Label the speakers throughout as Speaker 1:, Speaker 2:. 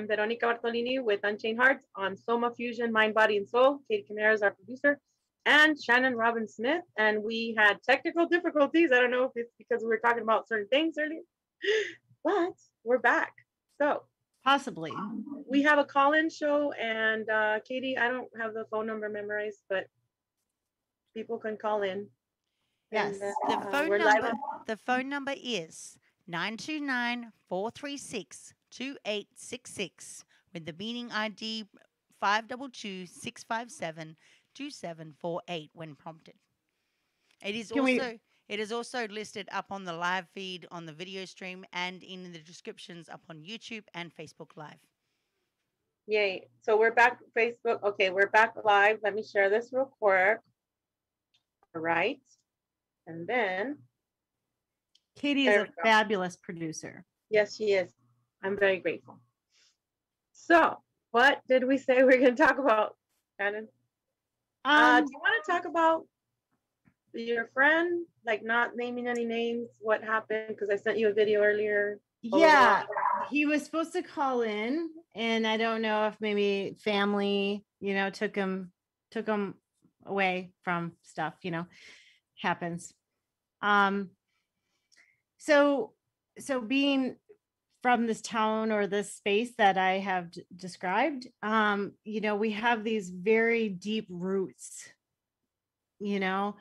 Speaker 1: I'm Veronica Bartolini with Unchained Hearts on Soma Fusion, Mind, Body, and Soul. Katie Camara is our producer, and Shannon Robin Smith. And we had technical difficulties. I don't know if it's because we were talking about certain things earlier, but we're back. So
Speaker 2: possibly
Speaker 1: we have a call-in show, and Katie, I don't have the phone number memorized, but people can call in.
Speaker 2: Yes, the phone number is 929-436-2866 with the meeting ID 522-657-2748 when prompted. It is also listed up on the live feed on the video stream and in the descriptions up on YouTube and Facebook Live.
Speaker 1: Yay. So we're back Facebook. Okay, we're back live. Let me share this real quick. All right. And then
Speaker 2: Katie is a fabulous producer.
Speaker 1: Yes, she is. I'm very grateful. So what did we say we're going to talk about, Shannon? Do you want to talk about your friend, like not naming any names, what happened? Because I sent you a video earlier.
Speaker 2: Yeah, he was supposed to call in, and I don't know if maybe family, took him away from stuff, happens. So being from this town or this space that I have described, we have these very deep roots, and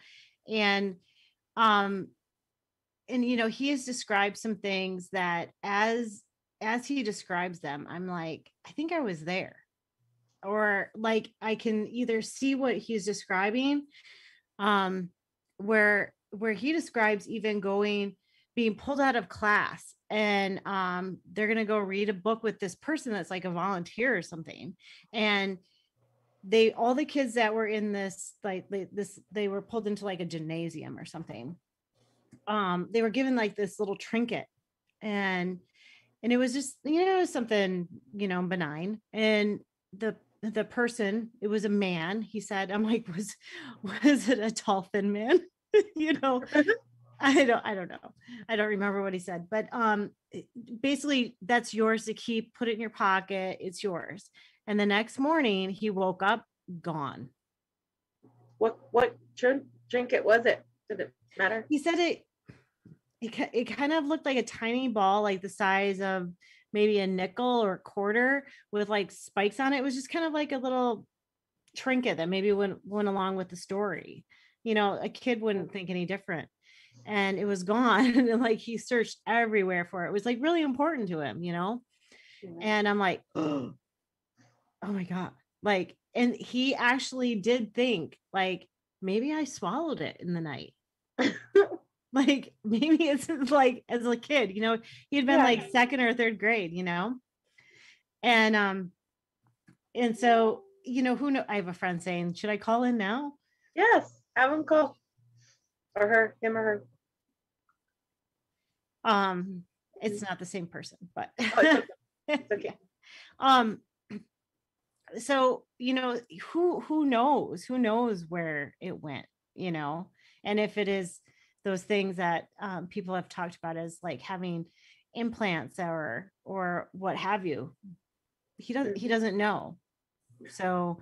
Speaker 2: he has described some things that as he describes them, I'm like, I think I was there, or like I can either see what he's describing, where he describes even being pulled out of class, and they're going to go read a book with this person that's like a volunteer or something. And all the kids that were in this, like they were pulled into like a gymnasium or something. They were given like this little trinket, and it was just, something, benign. And the person, it was a man, he said. I'm like, was it a tall, thin man? I don't know. I don't remember what he said, but basically that's yours to keep, put it in your pocket. It's yours. And the next morning he woke up gone.
Speaker 1: What trinket was it? Did it matter?
Speaker 2: He said it kind of looked like a tiny ball, like the size of maybe a nickel or a quarter, with like spikes on it. It was just kind of like a little trinket that maybe went along with the story. A kid wouldn't think any different. And it was gone. And like he searched everywhere for it. It was like really important to him, And I'm like, oh my God. Like, and he actually did think like, maybe I swallowed it in the night. Like maybe it's like as a kid, he had been like second or third grade, and so, who knows? I have a friend saying, should I call in now?
Speaker 1: Yes, have him call. Or her, him or her.
Speaker 2: It's not the same person, but
Speaker 1: it's okay.
Speaker 2: So, who knows where it went, and if it is those things that people have talked about as like having implants or what have you. He doesn't know. So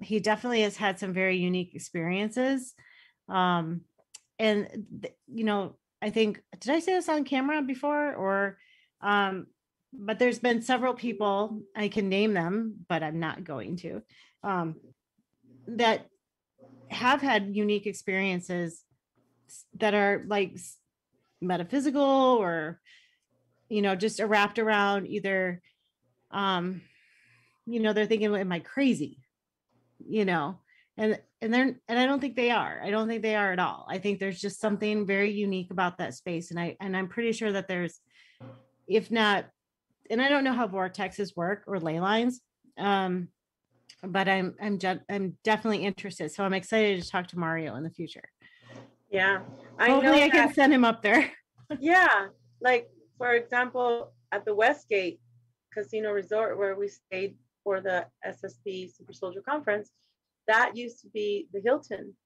Speaker 2: he definitely has had some very unique experiences. And I think, did I say this on camera before, or but there's been several people, I can name them, but I'm not going to, that have had unique experiences that are like metaphysical, or just wrapped around either they're thinking, am I crazy? And I don't think they are. I don't think they are at all. I think there's just something very unique about that space. And I'm pretty sure that there's, if not, and I don't know how vortexes work or ley lines, but I'm definitely interested. So I'm excited to talk to Mario in the future.
Speaker 1: Yeah.
Speaker 2: Hopefully I can send him up there.
Speaker 1: Yeah. Like, for example, at the Westgate Casino Resort, where we stayed for the SSP Super Soldier Conference, that used to be the Hilton.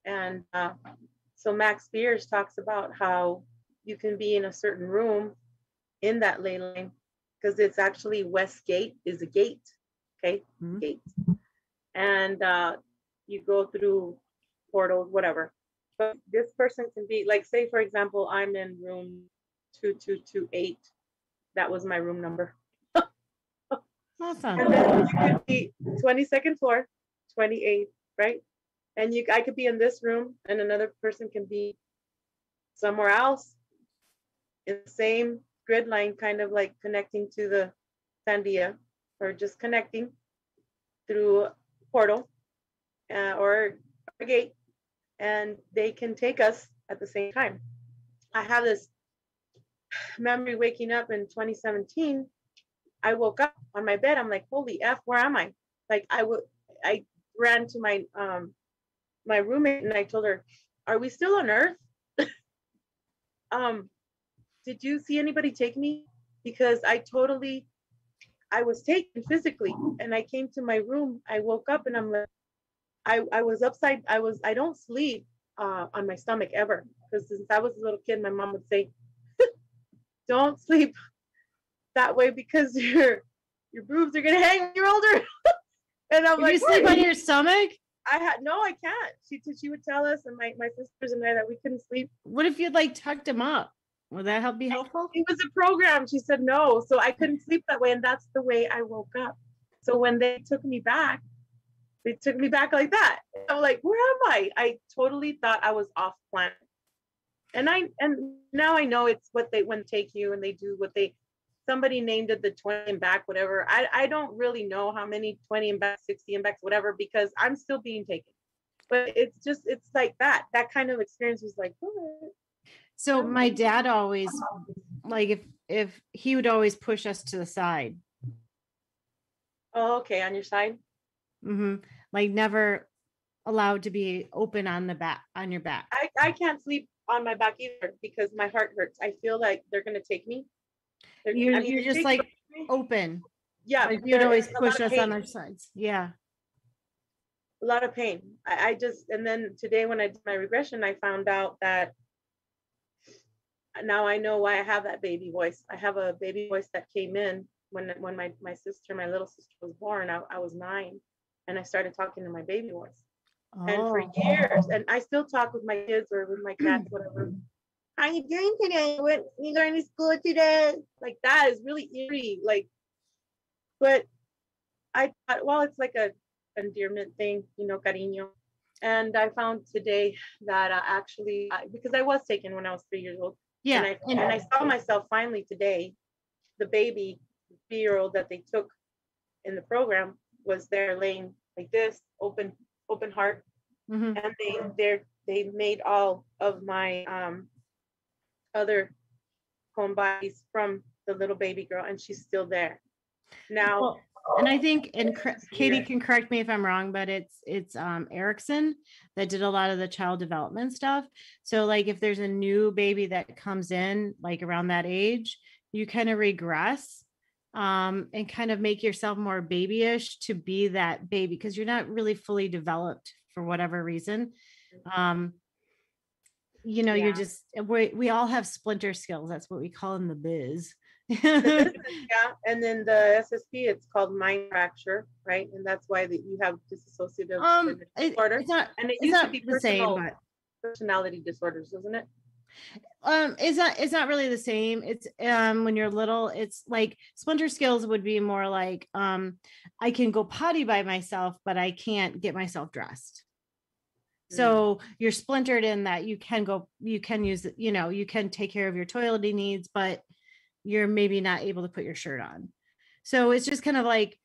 Speaker 1: And so Max Spears talks about how you can be in a certain room in that ley line because it's actually West Gate is a gate. Okay, gate. And you go through portals, whatever. But this person can be like, say, for example, I'm in room 2228. That was my room number.
Speaker 2: Awesome.
Speaker 1: And then you could be 22nd floor, 28, right? And I could be in this room, and another person can be somewhere else in the same grid line, kind of like connecting to the Sandia, or just connecting through a portal or a gate, and they can take us at the same time. I have this memory waking up in 2017. I woke up on my bed. I'm like, holy F, where am I? Like I ran to my my roommate and I told her, are we still on Earth? Did you see anybody take me? Because I was taken physically, and I came to my room. I woke up and I'm like, I don't sleep on my stomach ever, because since I was a little kid, my mom would say, don't sleep that way because your boobs are gonna hang when you're older. And I'm like,
Speaker 2: you sleep on your stomach?
Speaker 1: No, I can't. She would tell us, and my sisters and I, that we couldn't sleep.
Speaker 2: What if you'd like tucked them up? Would that be helpful?
Speaker 1: It was a program. She said no, so I couldn't sleep that way, and that's the way I woke up. So when they took me back like that. I'm like, where am I? I totally thought I was off planet. And now I know it's what when they take you and they do what somebody named it the 20 and back, whatever. I don't really know how many 20 and back, 60 and back, whatever, because I'm still being taken. But it's like that kind of experience was like, oh.
Speaker 2: So my dad always, like, if he would always push us to the side.
Speaker 1: Oh, okay, on your side.
Speaker 2: Like never allowed to be open on your back.
Speaker 1: I can't sleep on my back either because my heart hurts. I feel like they're gonna take me.
Speaker 2: You're just like open.
Speaker 1: Yeah,
Speaker 2: like you'd always push us on our sides. Yeah,
Speaker 1: a lot of pain. I just, and then today when I did my regression, I found out that now I know why I have that baby voice. I have a baby voice that came in when my sister, my little sister, was born. I was 9, and I started talking to my baby voice. And for years, and I still talk with my kids or with my cats, whatever. How you doing today? What you going to school today? Like that is really eerie. Like, but I thought, well, it's like a endearment thing, cariño. And I found today that actually, because I was taken when I was 3 years old.
Speaker 2: Yeah.
Speaker 1: And I saw myself finally today. The baby 3-year-old that they took in the program was there laying like this, open heart. And they made all of my other home bodies from the little baby girl, and she's still there now.
Speaker 2: Well, and I think, and Katie can correct me if I'm wrong, but it's Erickson that did a lot of the child development stuff. So like if there's a new baby that comes in like around that age, you kind of regress and kind of make yourself more babyish to be that baby, because you're not really fully developed for whatever reason. You're just, we all have splinter skills. That's what we call in the biz.
Speaker 1: Yeah, and then the SSP, it's called mind fracture, right? And that's why you have dissociative disorder. And it used to be the same, but personality disorders, isn't it?
Speaker 2: It's not really the same. It's when you're little, it's like splinter skills would be more like I can go potty by myself, but I can't get myself dressed. So you're splintered in that you can use, you can take care of your toileting needs, but you're maybe not able to put your shirt on. So it's just kind of like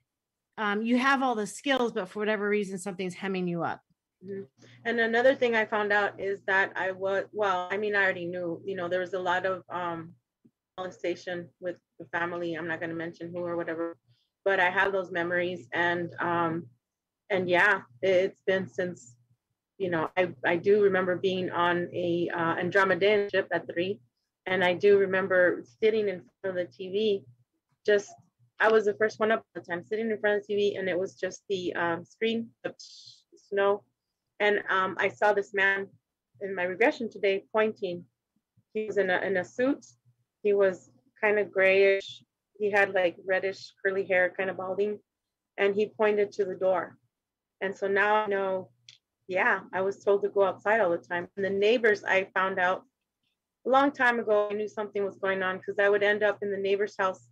Speaker 2: you have all the skills, but for whatever reason, something's hemming you up.
Speaker 1: And another thing I found out is that I already knew, there was a lot of molestation with the family. I'm not going to mention who or whatever, but I have those memories. And yeah, it's been since, I do remember being on a Andromedan ship at 3. And I do remember sitting in front of the TV. I was the first one up at the time, sitting in front of the TV, and it was just the screen, the snow. And I saw this man in my regression today pointing. He was in a suit. He was kind of grayish, He had like reddish curly hair, kind of balding, and he pointed to the door. And so now I know, yeah, I was told to go outside all the time. And the neighbors, I found out a long time ago, I knew something was going on because I would end up in the neighbor's house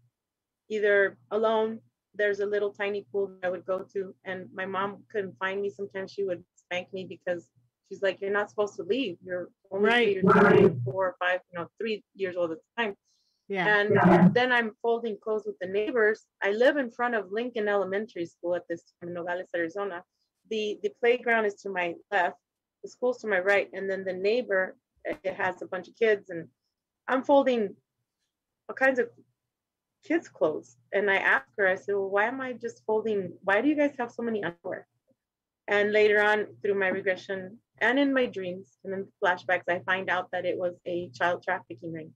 Speaker 1: either alone. There's a little tiny pool that I would go to, and my mom couldn't find me. Sometimes she would spank me because she's like, "You're not supposed to leave. You're only
Speaker 2: Right.
Speaker 1: 4 or 5, 3 years old at the time."
Speaker 2: Yeah.
Speaker 1: And then I'm folding clothes with the neighbors. I live in front of Lincoln Elementary School at this time in Nogales, Arizona. The playground is to my left, the school's to my right, and then the neighbor, it has a bunch of kids, and I'm folding all kinds of kids' clothes. And I asked her, I said, "Well, why am I just folding? Why do you guys have so many underwear?" And later on, through my regression and in my dreams and in flashbacks, I find out that it was a child trafficking ring.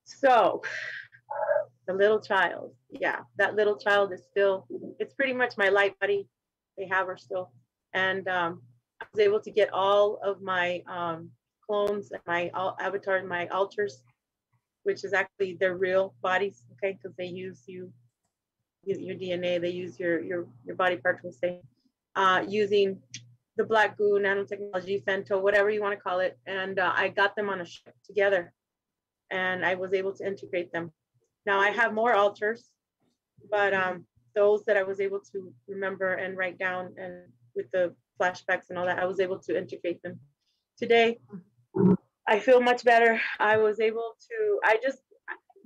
Speaker 1: So the little child, yeah, that little child is still, it's pretty much my light buddy. They have her still. And I was able to get all of my clones and my avatars, my alters, which is actually their real bodies, okay, because they use your DNA, they use your body parts, will say, using the black goo, nanotechnology, femto, whatever you want to call it. And I got them on a ship together, and I was able to integrate them. Now I have more alters, but those that I was able to remember and write down, and with the flashbacks and all that, I was able to integrate them. Today, I feel much better. I was able to, I just,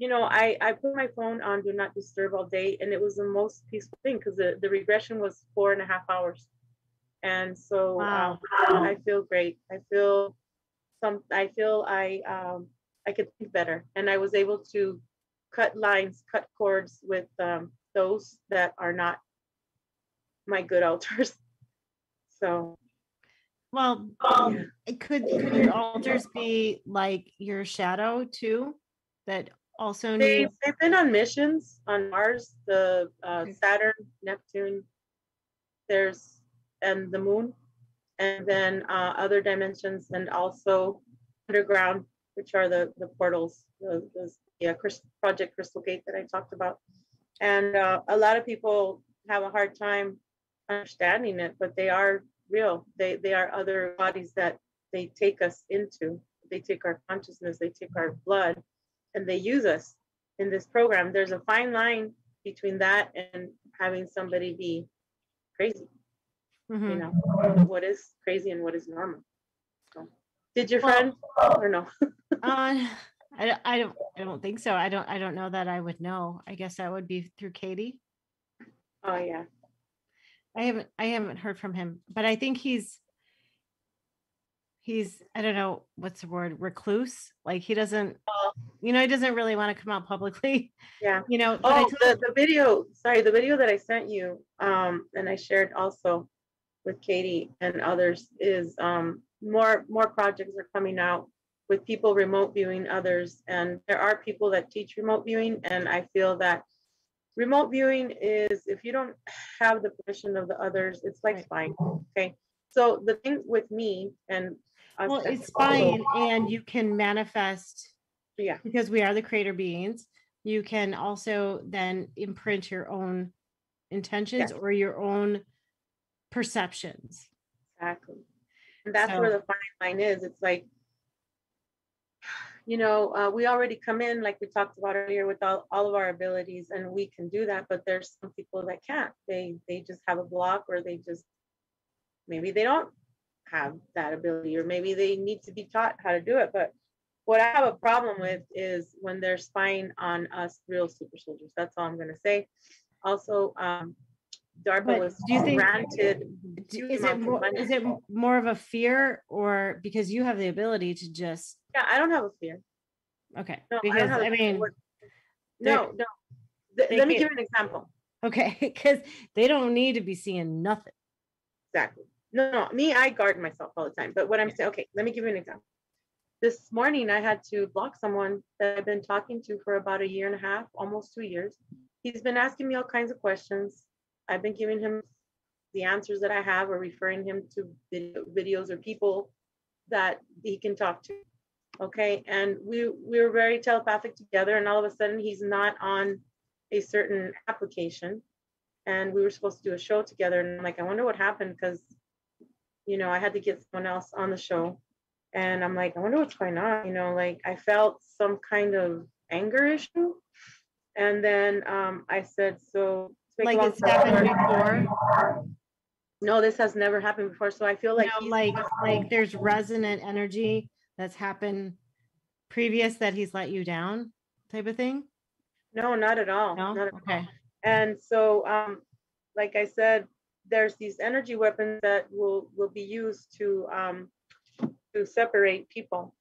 Speaker 1: I put my phone on do not disturb all day, and it was the most peaceful thing because the regression was 4.5 hours. And so
Speaker 2: Wow.
Speaker 1: I feel great. I feel I could think better. And I was able to cut lines, cut cords with those that are not my good alters. So
Speaker 2: Well,
Speaker 1: yeah.
Speaker 2: could your alters be like your shadow too, that also needs?
Speaker 1: They've been on missions on Mars, the Saturn, Neptune, there's, and the moon, and then other dimensions, and also underground, which are the portals, Project Crystal Gate that I talked about. And a lot of people have a hard time understanding it, but they are real. They are other bodies that they take us into. They take our consciousness, they take our blood, and they use us in this program. There's a fine line between that and having somebody be crazy.
Speaker 2: Mhm.
Speaker 1: You know, what is crazy and what is normal. So, did your friend or no?
Speaker 2: I don't think so. I don't know that I would know. I guess that would be through Katie.
Speaker 1: Oh yeah.
Speaker 2: I haven't heard from him, but I think he's I don't know what's the word, recluse. Like he doesn't, he doesn't really want to come out publicly.
Speaker 1: Yeah.
Speaker 2: But
Speaker 1: the video, sorry, the video that I sent you, and I shared also with Katie and others, is more projects are coming out with people remote viewing others. And there are people that teach remote viewing, and I feel that remote viewing is, if you don't have the permission of the others, it's like spying. Okay. So the thing with me and
Speaker 2: well, it's spying, and you can manifest,
Speaker 1: yeah,
Speaker 2: because we are the creator beings. You can also then imprint your own intentions, or your own perceptions.
Speaker 1: Exactly. And that's where the fine line is. It's like, we already come in, like we talked about earlier, with all of our abilities, and we can do that, but there's some people that can't. They just have a block, or maybe they don't have that ability, or maybe they need to be taught how to do it. But what I have a problem with is when they're spying on us real super soldiers. That's all I'm going to say. Also, DARPA was granted.
Speaker 2: Is it more of a fear, or because you have the ability to just?
Speaker 1: Yeah, I don't have a fear.
Speaker 2: Okay, no, because I mean,
Speaker 1: no. Let me give you an example.
Speaker 2: Okay, because they don't need to be seeing nothing.
Speaker 1: Exactly. No, me, I guard myself all the time. But what I'm saying, okay, let me give you an example. This morning, I had to block someone that I've been talking to for about 1.5 years, almost 2 years. He's been asking me all kinds of questions. I've been giving him the answers that I have, or referring him to videos or people that he can talk to. Okay, and we were very telepathic together, and all of a sudden he's not on a certain application, and we were supposed to do a show together, and I'm like, I wonder what happened, because I had to get someone else on the show, and I'm like, I wonder what's going on, like I felt some kind of anger issue, and then I said, so
Speaker 2: like it's happened before.
Speaker 1: No, this has never happened before, so I feel like
Speaker 2: like there's resonant energy that's happened previous that he's let you down, type of thing.
Speaker 1: No, not at all.
Speaker 2: No?
Speaker 1: Not at
Speaker 2: okay.
Speaker 1: all. And so, like I said, there's these energy weapons that will be used to separate people,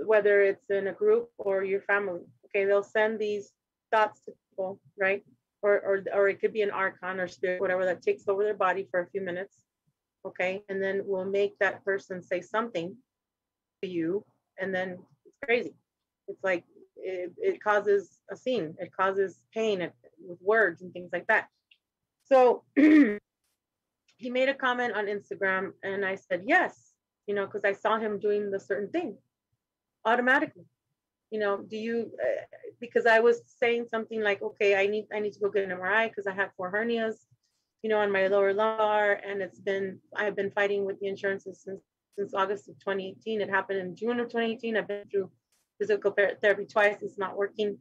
Speaker 1: whether it's in a group or your family. Okay, they'll send these thoughts to people, right? Or it could be an archon or spirit, whatever, that takes over their body for a few minutes. Okay, and then we'll make that person say something to you, and then it's crazy. It's like it causes a scene. It causes pain with words and things like that. So he made a comment on Instagram, and I said yes, because I saw him doing the certain thing automatically. Do you? Because I was saying something like, okay, I need to go get an MRI because I have 4 hernias, on my lower lumbar, and I've been fighting with the insurances since August of 2018. It happened in June of 2018. I've been through physical therapy twice. It's not working.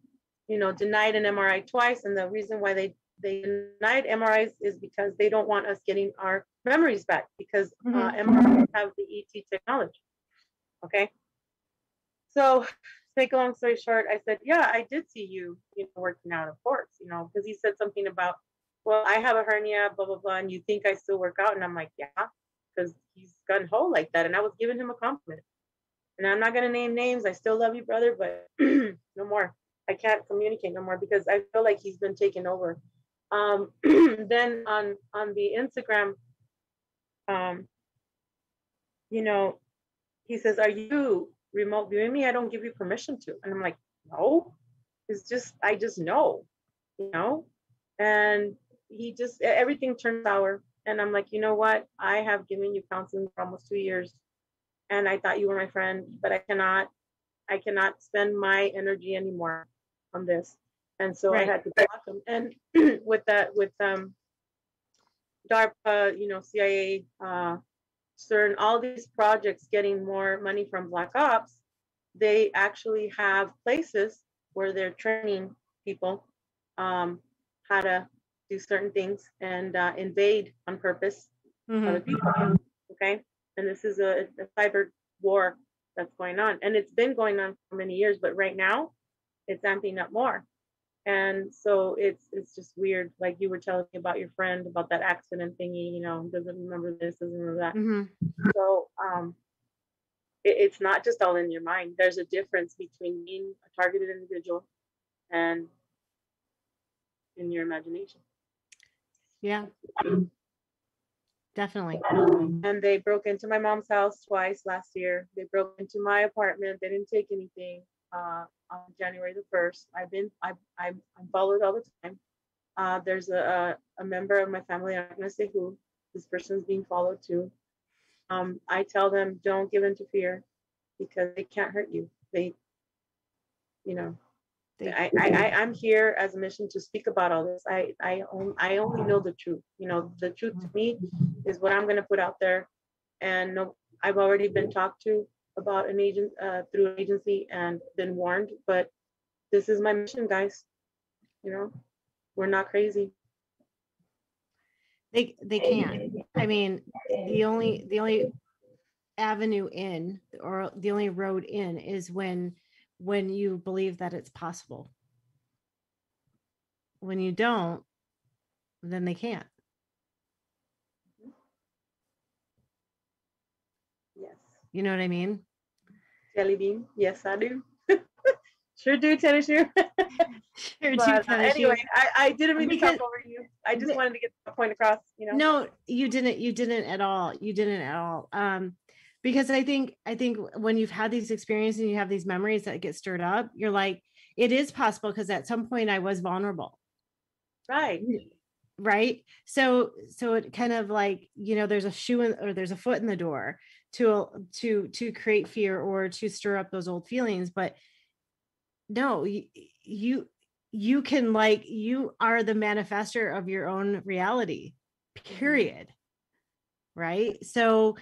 Speaker 1: Denied an MRI twice, and the reason why they denied MRIs is because they don't want us getting our memories back, because MRIs have the ET technology. Okay. So, make a long story short, I said, yeah, I did see you, working out, of course, because he said something about, well, I have a hernia, blah, blah, blah, and you think I still work out? And I'm like, yeah, because he's gun ho like that. And I was giving him a compliment. And I'm not going to name names. I still love you, brother, but no more. I can't communicate no more because I feel like he's been taken over. Then on the Instagram, he says, are you remote viewing me? I don't give you permission to. And I'm like, no, I just know, and he just, everything turned sour. And I'm like, you know what? I have given you counseling for almost 2 years, and I thought you were my friend, but I cannot spend my energy anymore on this. And so I had to block him. And with DARPA, CIA, CERN, all these projects getting more money from Black Ops, they actually have places where they're training people how to do certain things and invade on purpose other people. Okay, and this is a cyber war that's going on, and it's been going on for many years, but right now it's amping up more. And so it's just weird, like you were telling me about your friend about that accident thingy, doesn't remember this, doesn't remember that. So it's not just all in your mind. There's a difference between being a targeted individual and in your imagination.
Speaker 2: Yeah, definitely.
Speaker 1: And they broke into my mom's house twice last year. They broke into my apartment. They didn't take anything. On January the 1st, I'm followed all the time. There's a member of my family, I'm not gonna say who, this person's being followed too. I tell them, don't give in to fear, because they can't hurt you. I'm here as a mission to speak about all this. I only know the truth. The truth to me is what I'm gonna put out there. And no, I've already been talked to about an agent through an agency and been warned, but this is my mission, guys. We're not crazy.
Speaker 2: They can't. I mean, the only avenue in, or the only road in, is when you believe that it's possible. When you don't, then they can't.
Speaker 1: Yes.
Speaker 2: You know what I mean?
Speaker 1: Jelly bean. Yes, I do. Sure do, tennis shoe.
Speaker 2: Sure do, tennis
Speaker 1: anyway, I didn't mean to talk over you. I just wanted to get the point across.
Speaker 2: No, you didn't at all. You didn't at all. Because I think when you've had these experiences and you have these memories that get stirred up, you're like, it is possible, because at some point I was vulnerable. Right. So it kind of like, there's a shoe or there's a foot in the door. to create fear or to stir up those old feelings. But no, you can, like, you are the manifester of your own reality, period. Right? So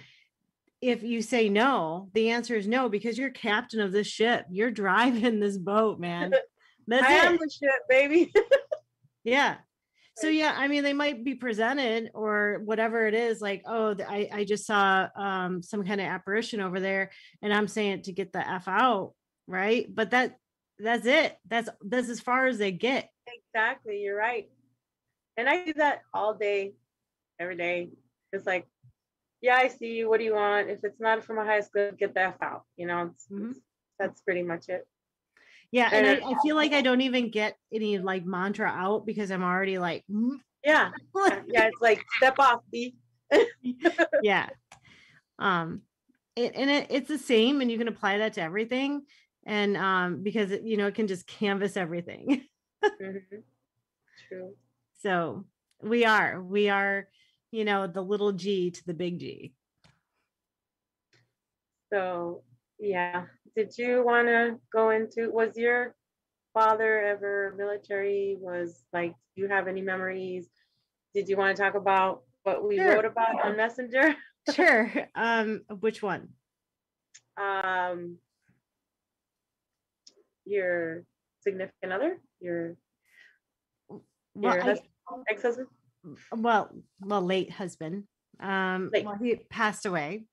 Speaker 2: if you say no, the answer is no, because you're captain of this ship. You're driving this boat, man. That's
Speaker 1: I am the ship, baby.
Speaker 2: Yeah. So yeah, I mean, they might be presented or whatever it is, like, oh, I just saw some kind of apparition over there, and I'm saying to get the F out, right? But that's it. That's as far as they get.
Speaker 1: Exactly, you're right. And I do that all day, every day. It's like, yeah, I see you. What do you want? If it's not from a high school, get the F out. You know, that's pretty much it.
Speaker 2: Yeah, and I feel like I don't even get any like mantra out because I'm already like,
Speaker 1: yeah, it's like step off, B.
Speaker 2: Yeah. It's the same, and you can apply that to everything, and because it can just canvas everything.
Speaker 1: True.
Speaker 2: So we are the little G to the big G.
Speaker 1: So yeah, did you want to go into, was your father ever military? Was like, do you have any memories? Did you want to talk about what we wrote about on Messenger?
Speaker 2: Sure. Which one?
Speaker 1: Your significant other, your ex-husband?
Speaker 2: Well, late husband. Well, he passed away.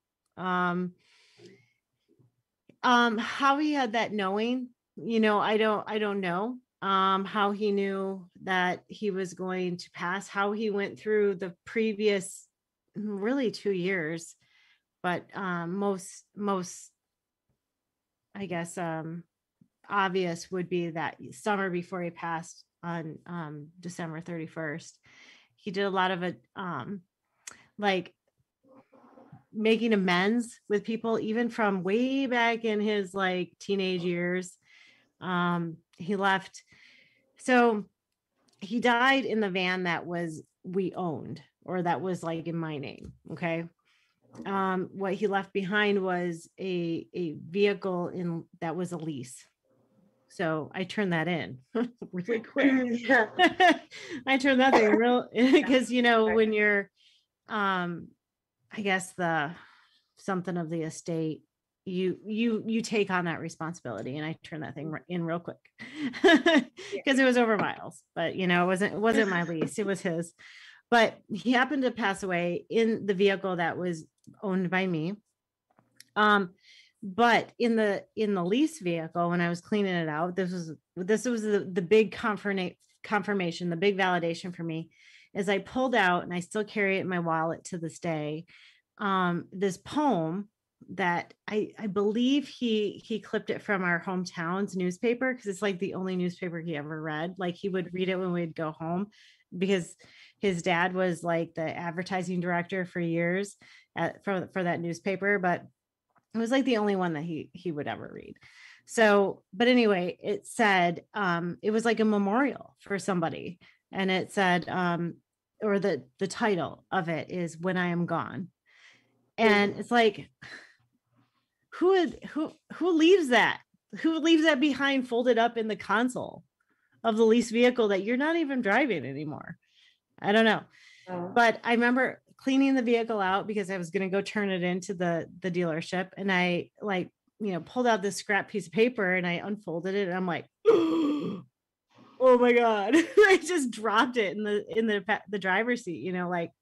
Speaker 2: How he had that knowing, I don't know. How he knew that he was going to pass, how he went through the previous really 2 years, but most I guess obvious would be that summer before he passed on December 31st. He did a lot of it, like making amends with people, even from way back in his like teenage years. He left. So he died in the van that we owned, or that was like in my name. Okay. What he left behind was a vehicle that was a lease. So I turned that in really quick.
Speaker 1: Yeah.
Speaker 2: I turned that thing real, because when you're I guess the something of the estate, you take on that responsibility, and I turned that thing in real quick because it was over miles, but it wasn't my lease, it was his. But he happened to pass away in the vehicle that was owned by me. But in the lease vehicle, when I was cleaning it out, this was the big confirmation, the big validation for me, is I pulled out, and I still carry it in my wallet to this day, this poem that I believe he clipped it from our hometown's newspaper, because it's like the only newspaper he ever read. Like, he would read it when we'd go home, because his dad was like the advertising director for years for that newspaper, but it was like the only one that he would ever read. So, but anyway, it said, it was like a memorial for somebody, and it said, or the title of it is "When I Am Gone." And it's like, who leaves that behind folded up in the console of the lease vehicle that you're not even driving anymore? I don't know. But I remember cleaning the vehicle out because I was going to go turn it into the dealership, and I pulled out this scrap piece of paper, and I unfolded it, and I'm like, oh my God. I just dropped it in the driver's seat, like,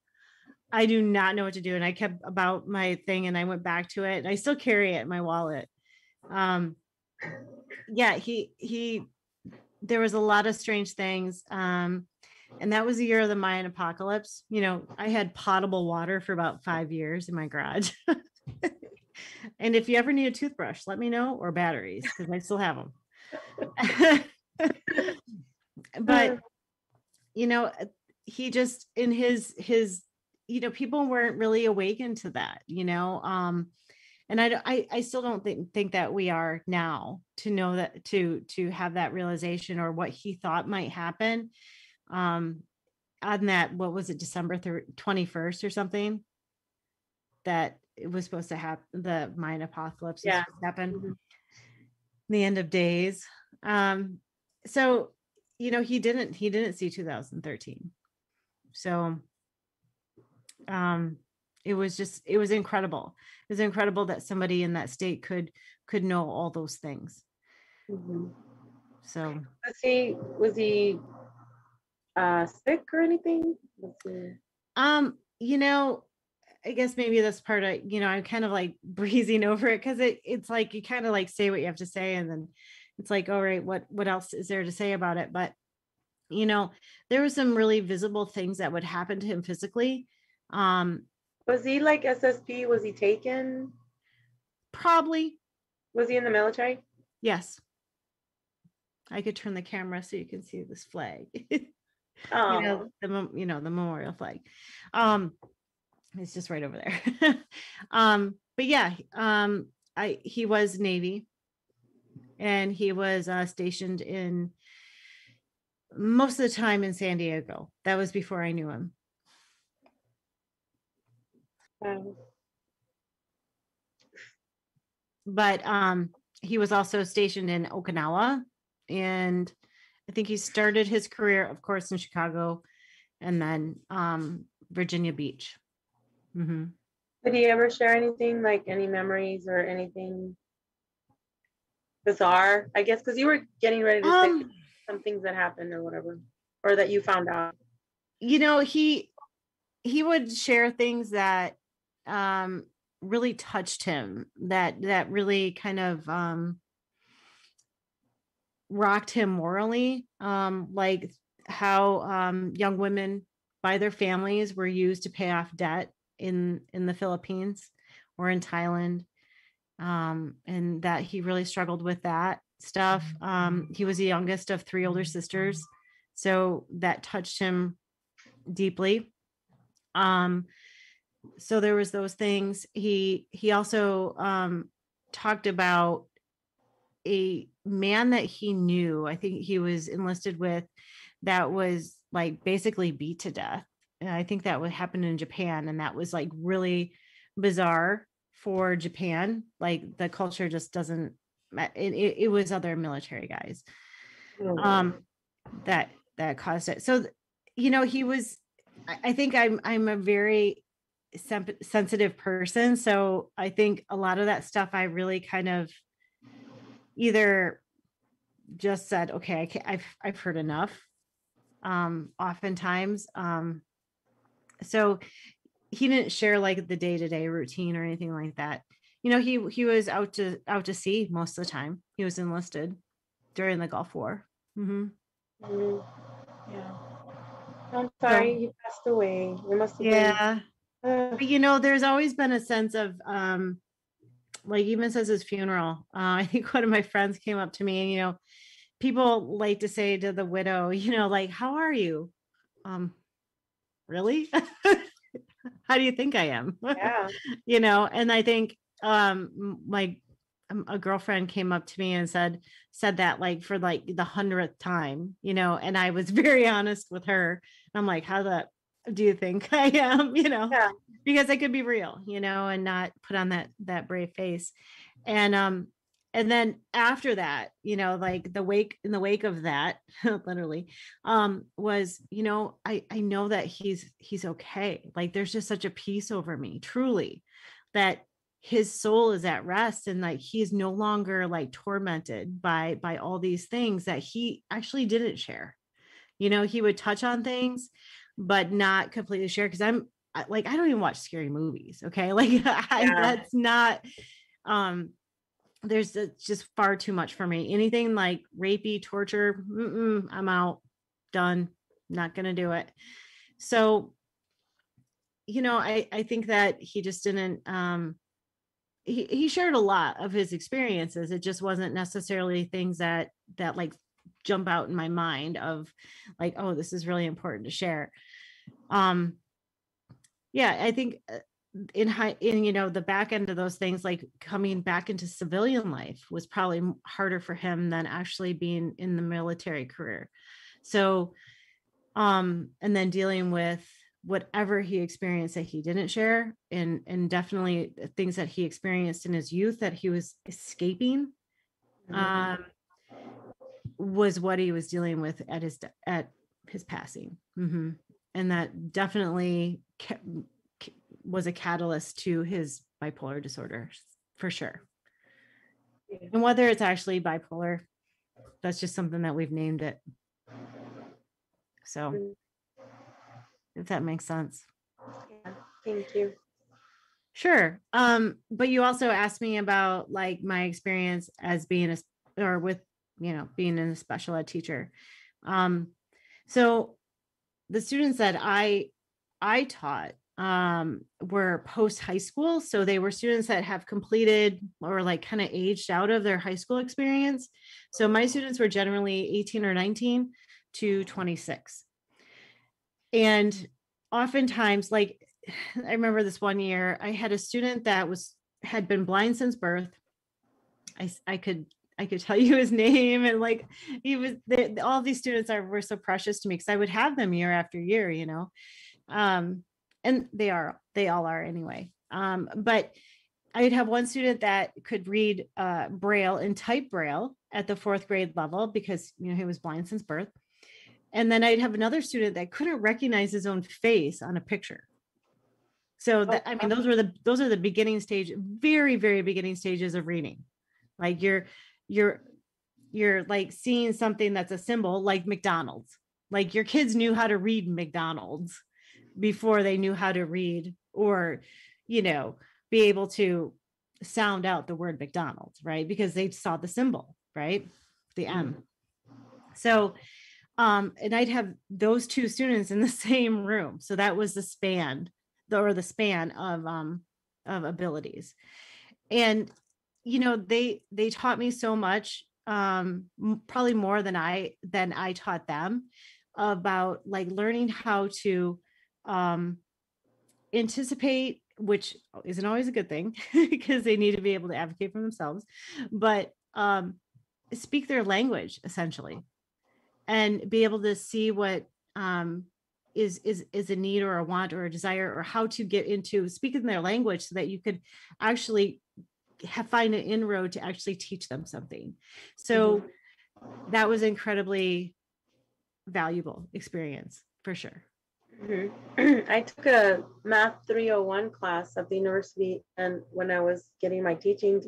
Speaker 2: I do not know what to do. And I kept about my thing, and I went back to it, and I still carry it in my wallet. Yeah, there was a lot of strange things. And that was the year of the Mayan apocalypse. I had potable water for about 5 years in my garage. And if you ever need a toothbrush, let me know, or batteries, because I still have them. But, he just, in his people weren't really awakened to that, and I still don't think that we are now, to know that, to have that realization, or what he thought might happen on that, what was it, December 21st or something, that it was supposed to happen. The Mayan apocalypse was
Speaker 1: Yeah.
Speaker 2: supposed to happen.
Speaker 1: Mhm.
Speaker 2: The end of days. So, you know, he didn't see 2013. So, it was incredible. It was incredible that somebody in that state could know all those things.
Speaker 1: Mhm.
Speaker 2: So,
Speaker 1: Was he sick or anything? Let's see.
Speaker 2: you know, I guess maybe that's part of, you know, I'm kind of like breezing over it because it's like you kind of like say what you have to say, and then it's like, all right, what else is there to say about it? But you know, there were some really visible things that would happen to him physically.
Speaker 1: Was he like SSP? Was he taken?
Speaker 2: Probably,
Speaker 1: Was he in the military?
Speaker 2: yes. I could turn the camera so you can see this flag.
Speaker 1: Oh,
Speaker 2: You know, the memorial flag. It's just right over there. But yeah, he was Navy, and he was stationed in most of the time in San Diego. That was before I knew him.
Speaker 1: wow.
Speaker 2: But he was also stationed in Okinawa, and I think he started his career, of course, in Chicago, and then Virginia Beach. Mm-hmm.
Speaker 1: Did he ever share anything, like any memories or anything bizarre? I guess because you were getting ready to say some things that happened or whatever, or that you found out.
Speaker 2: You know, he would share things that really touched him, that really kind of rocked him morally, like how young women by their families were used to pay off debt in the Philippines or in Thailand, and that he really struggled with that stuff. He was the youngest of 3 older sisters, so that touched him deeply. So there was those things. He also talked about a man that he knew, I think he was enlisted with, that was like basically beat to death. And I think that would happen in Japan, and that was like really bizarre for Japan. Like the culture just doesn't, it was other military guys that caused it. So you know, he was, I think I'm a very sensitive person, so I think a lot of that stuff I really kind of either just said, okay, I can't, I've heard enough. Oftentimes, so he didn't share like the day-to-day routine or anything like that. You know, he was out to sea most of the time. He was enlisted during the Gulf War. Mm-hmm.
Speaker 1: Yeah. I'm sorry,
Speaker 2: So,
Speaker 1: he passed away. It must have
Speaker 2: yeah.
Speaker 1: been.
Speaker 2: But you know, there's always been a sense of like even since his funeral, I think one of my friends came up to me, and you know, people like to say to the widow, you know, like, how are you? Really? How do you think I am?
Speaker 1: Yeah.
Speaker 2: You know, and I think my a girlfriend came up to me and said that like for like the 100th time, you know, and I was very honest with her. I'm like, how the do you think I am? You know,
Speaker 1: Yeah.
Speaker 2: because I could be real, you know, and not put on that brave face. And then after that, you know, like in the wake of that, literally, was, you know, I know that he's okay. Like there's just such a peace over me, truly, that his soul is at rest, and like he's no longer like tormented by all these things that he actually didn't share. You know, he would touch on things, but not completely share, because I don't even watch scary movies. Okay. Like that's not, there's just far too much for me. Anything like rapey, torture, I'm out, done, not gonna do it. So, you know, I think that he just didn't, he shared a lot of his experiences. It just wasn't necessarily things that like jump out in my mind of like, oh, this is really important to share. Yeah, I think in you know, the back end of those things, like coming back into civilian life was probably harder for him than actually being in the military career. So and then dealing with whatever he experienced that he didn't share, and definitely things that he experienced in his youth that he was escaping, was what he was dealing with at his passing. And that definitely was a catalyst to his bipolar disorder, for sure. And whether it's actually bipolar, that's just something that we've named it. So if that makes sense.
Speaker 1: Yeah, thank you.
Speaker 2: Sure. But you also asked me about like my experience as being being a special ed teacher. So the students that I taught were post high school. So they were students that have completed or like kind of aged out of their high school experience. So my students were generally 18 or 19 to 26. And oftentimes, like, I remember this one year, I had a student that had been blind since birth. I could tell you his name, and like all these students were so precious to me because I would have them year after year, and they all are anyway. But I'd have one student that could read Braille and type Braille at the 4th grade level because he was blind since birth. And then I'd have another student that couldn't recognize his own face on a picture. So those are the beginning stage, very, very beginning stages of reading. Like you're like seeing something that's a symbol like McDonald's. Like your kids knew how to read McDonald's before they knew how to read or, be able to sound out the word McDonald's, right? Because they saw the symbol, right? The M. So, and I'd have those two students in the same room. So that was the span of abilities. And, they taught me so much, probably more than I taught them, about like learning how to anticipate, which isn't always a good thing because they need to be able to advocate for themselves, but speak their language essentially, and be able to see what is a need or a want or a desire, or how to get into speaking their language so that you could actually find an inroad to actually teach them something. So that was incredibly valuable experience for sure.
Speaker 1: I took a Math 301 class at the university, and when I was getting my teaching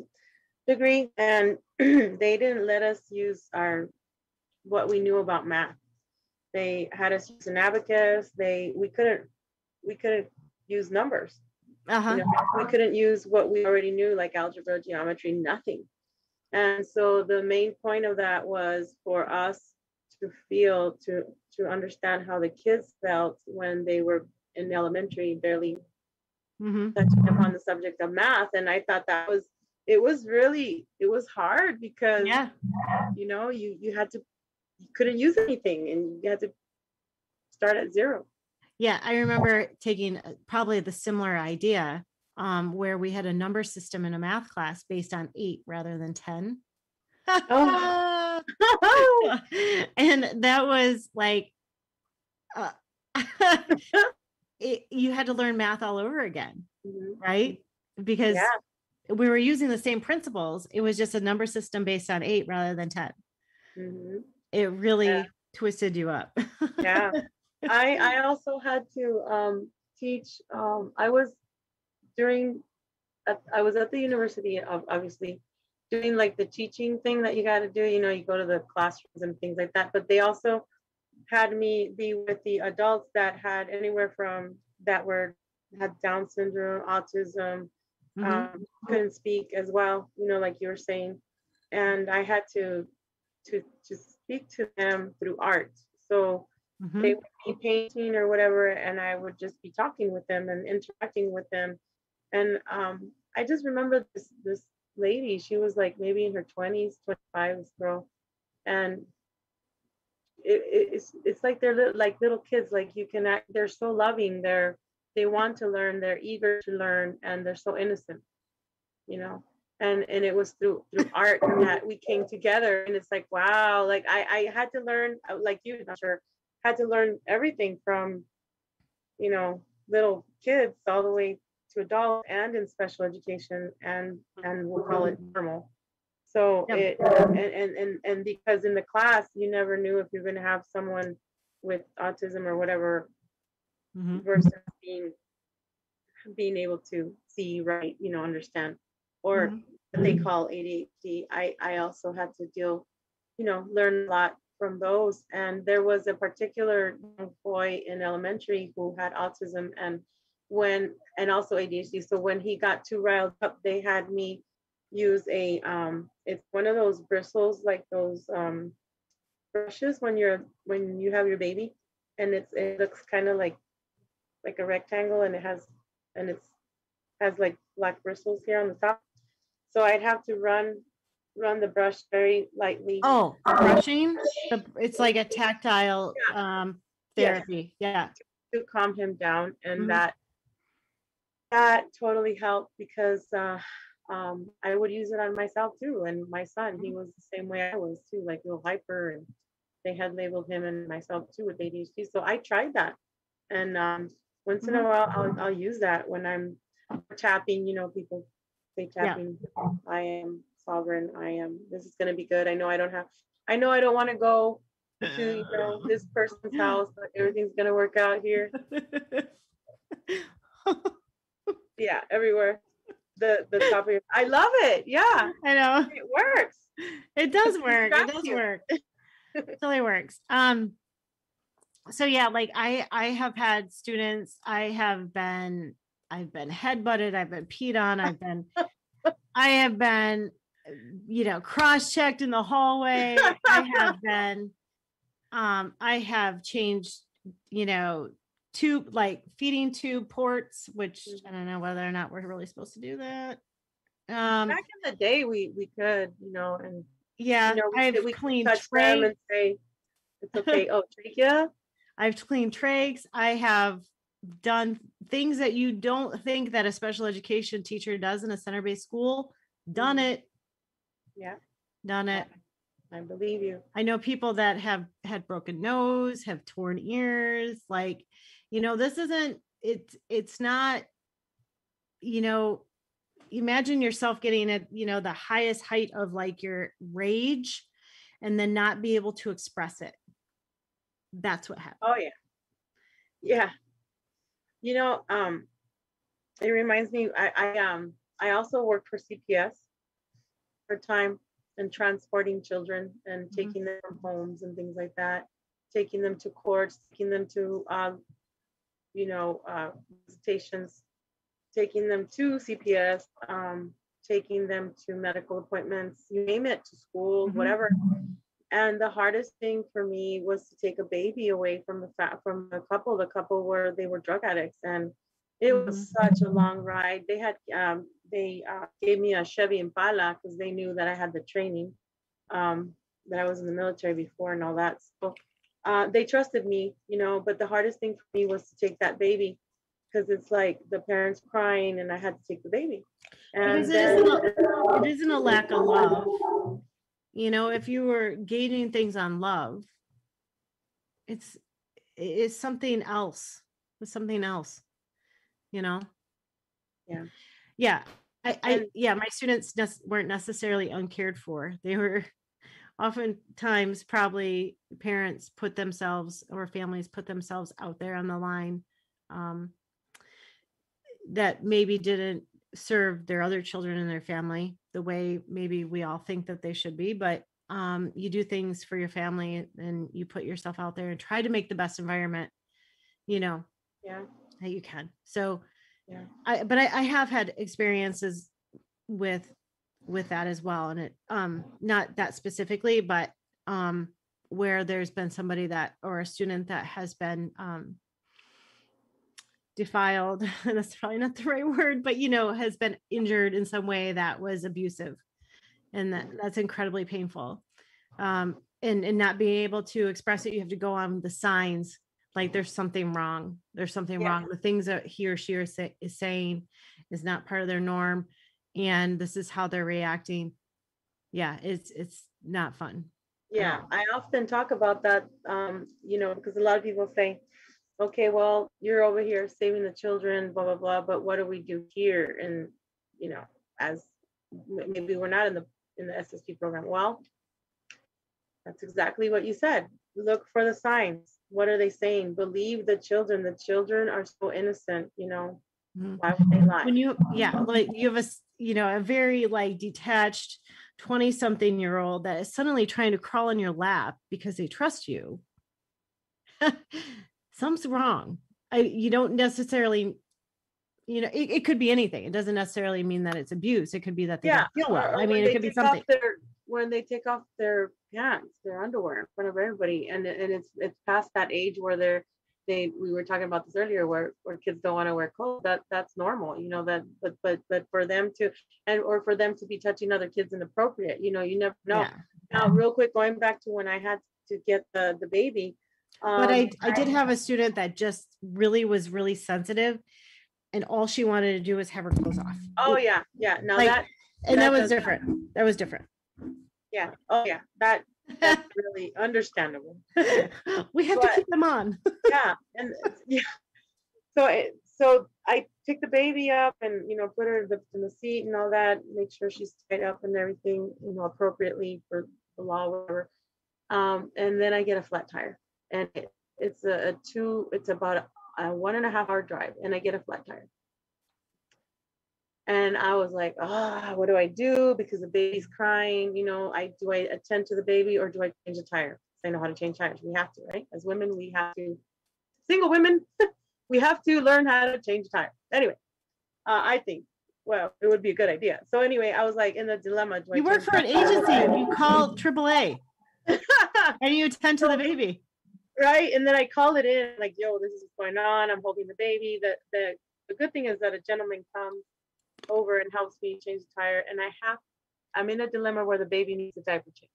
Speaker 1: degree, and they didn't let us use what we knew about math. They had us use an abacus. We couldn't use numbers. We couldn't use what we already knew, like algebra, geometry, nothing. And so the main point of that was for us to feel, to understand how the kids felt when they were in elementary, barely touching upon the subject of math. And I thought it was hard because you couldn't use anything and you had to start at zero.
Speaker 2: Yeah, I remember taking probably the similar idea where we had a number system in a math class based on 8 rather than 10. And that was like, you had to learn math all over again, right? Because we were using the same principles. It was just a number system based on 8 rather than 10. It really twisted you up.
Speaker 1: Yeah. I also had to teach. I was at the university of obviously doing like the teaching thing that you got to do. You go to the classrooms and things like that. But they also had me be with the adults that had anywhere from had Down syndrome, autism, couldn't speak as well. Like you were saying, and I had to speak to them through art. So they would be painting or whatever, and I would just be talking with them and interacting with them. And I just remember this lady. She was like maybe in her 20s, 25, this girl, and it's like they're like little kids. Like they're so loving. They want to learn. They're eager to learn, and they're so innocent. And it was through art that we came together. And it's like, wow, like I had to learn, like you, not sure, had to learn everything from little kids all the way to adults and in special education, and we'll call it normal. So
Speaker 2: Yep.
Speaker 1: and because in the class you never knew if you're going to have someone with autism or whatever
Speaker 2: Mhm.
Speaker 1: versus being able to see, right, understand, or
Speaker 2: Mhm.
Speaker 1: what they call ADHD. I also had to learn a lot from those. And there was a particular young boy in elementary who had autism and also ADHD. So when he got too riled up, they had me use it's one of those bristles, like those brushes when you have your baby, and it looks kind of like a rectangle, and it's has like black bristles here on the top. So I'd have to run the brush very lightly.
Speaker 2: Oh, brushing. It's like a tactile
Speaker 1: Yes,
Speaker 2: therapy. Yeah.
Speaker 1: to calm him down, and
Speaker 2: Mhm.
Speaker 1: that totally helped because I would use it on myself too, and my son, he was the same way I was too, like real hyper, and they had labeled him and myself too with ADHD. So I tried that, and once in a
Speaker 2: Mhm.
Speaker 1: while I'll use that when I'm tapping. People say
Speaker 2: Yeah.
Speaker 1: tapping. I am sovereign. I am. This is gonna be good. I know I don't have. I know I don't want to go to this person's house, but everything's gonna work out here. Yeah, everywhere. The top of your. I love it. Yeah,
Speaker 2: I know.
Speaker 1: it works.
Speaker 2: It does
Speaker 1: It
Speaker 2: work. It
Speaker 1: distracts
Speaker 2: does
Speaker 1: you.
Speaker 2: work. It totally works. So yeah, like I have had students, I've been headbutted, I've been peed on, I have been cross-checked in the hallway. I have changed, you know, tube, like feeding tube ports, which I don't know whether or not we're really supposed to do that.
Speaker 1: Back in the day, we could, and
Speaker 2: Yeah, I've
Speaker 1: we could
Speaker 2: cleaned
Speaker 1: touch them
Speaker 2: tray.
Speaker 1: and say it's okay. Oh, trachea.
Speaker 2: I've cleaned trays. I have done things that you don't think that a special education teacher does in a center-based school. Done
Speaker 1: Mhm.
Speaker 2: it,
Speaker 1: Yeah,
Speaker 2: done
Speaker 1: I
Speaker 2: it.
Speaker 1: I believe you.
Speaker 2: I know people that have had broken nose, have torn ears. Like, this isn't, it's not, you know, imagine yourself getting at, the highest height of like your rage and then not be able to express it. That's what happened.
Speaker 1: Oh yeah, yeah. It reminds me. I also worked for CPS for time and transporting children and
Speaker 2: Mhm.
Speaker 1: taking them from homes and things like that, taking them to courts, taking them to visitations, taking them to CPS, taking them to medical appointments, you name it, to school,
Speaker 2: Mhm.
Speaker 1: whatever. And the hardest thing for me was to take a baby away from from the couple where they were drug addicts, and it was
Speaker 2: Mhm.
Speaker 1: such a long ride. They gave me a Chevy Impala because they knew that I had the training, that I was in the military before and all that. So they trusted me, but the hardest thing for me was to take that baby because it's like the parents crying and I had to take the baby.
Speaker 2: Because
Speaker 1: And then
Speaker 2: it isn't a lack of love. If you were gauging things on love, it's it's something else. It's something else, you know?
Speaker 1: yeah,
Speaker 2: Yeah.
Speaker 1: and
Speaker 2: Yeah, my students weren't necessarily uncared for. They were oftentimes probably parents put themselves or families put themselves out there on the line, um, that maybe didn't serve their other children in their family the way maybe we all think that they should be. But you do things for your family and you put yourself out there and try to make the best environment, you know,
Speaker 1: yeah,
Speaker 2: that you can. So
Speaker 1: yeah,
Speaker 2: I have had experiences with that as well. And it not that specifically, but um where there's been somebody that or a student that has been defiled, that's probably not the right word, but has been injured in some way that was abusive. And that's incredibly painful. And not being able to express it, you have to go on the signs, like there's something wrong. There's something
Speaker 1: yeah.
Speaker 2: wrong. The things that he or she is saying is not part of their norm. And this is how they're reacting. Yeah, it's not fun at
Speaker 1: Yeah,
Speaker 2: all.
Speaker 1: I often talk about that, because a lot of people say, okay, well, you're over here saving the children, blah, blah, blah, but what do we do here? And, you know, as maybe we're not in the SSP program. Well, that's exactly what you said. Look for the signs. What are they saying? Believe the children. The children are so innocent, you know.
Speaker 2: Mhm.
Speaker 1: Why would they lie?
Speaker 2: When you, yeah, like you have a very like detached 20-something-year-old that is suddenly trying to crawl in your lap because they trust you. Something's wrong. You don't necessarily, it could be anything. It doesn't necessarily mean that it's abuse. It could be that they don't feel well.
Speaker 1: or
Speaker 2: I mean, it could be something.
Speaker 1: When they take off their pants, their underwear in front of everybody, and it's past that age where we were talking about this earlier, where kids don't want to wear clothes. That's normal, you know, that but for them to, or for them to be touching other kids inappropriate, you know, you never know.
Speaker 2: Yeah.
Speaker 1: Now, real quick, going back to when I had to get the baby.
Speaker 2: But I did have a student that just was really sensitive, and all she wanted to do was have her clothes off.
Speaker 1: Oh yeah. Now
Speaker 2: like, that was different. That was different.
Speaker 1: Yeah. Oh yeah. That's really understandable.
Speaker 2: We have to keep them on.
Speaker 1: Yeah. And yeah. So I pick the baby up and, you know, put her in the seat and all that, make sure she's tied up and everything, you know, appropriately for the law, whatever. And then I get a flat tire, and it's about a 1.5 hour drive, and I get a flat tire. And I was like, what do I do? Because the baby's crying, you know, do I attend to the baby or do I change the tire? I know how to change tires. We have to, right? As women, we have to, single women, we have to learn how to change a tire. Anyway, I think, well, it would be a good idea. So anyway, I was like in the dilemma.
Speaker 2: You work for an agency. You call AAA and you attend to the baby.
Speaker 1: Right. And then I called it in like, yo, this is what's going on. I'm holding the baby. The good thing is that a gentleman comes over and helps me change the tire. And I'm in a dilemma where the baby needs a diaper change.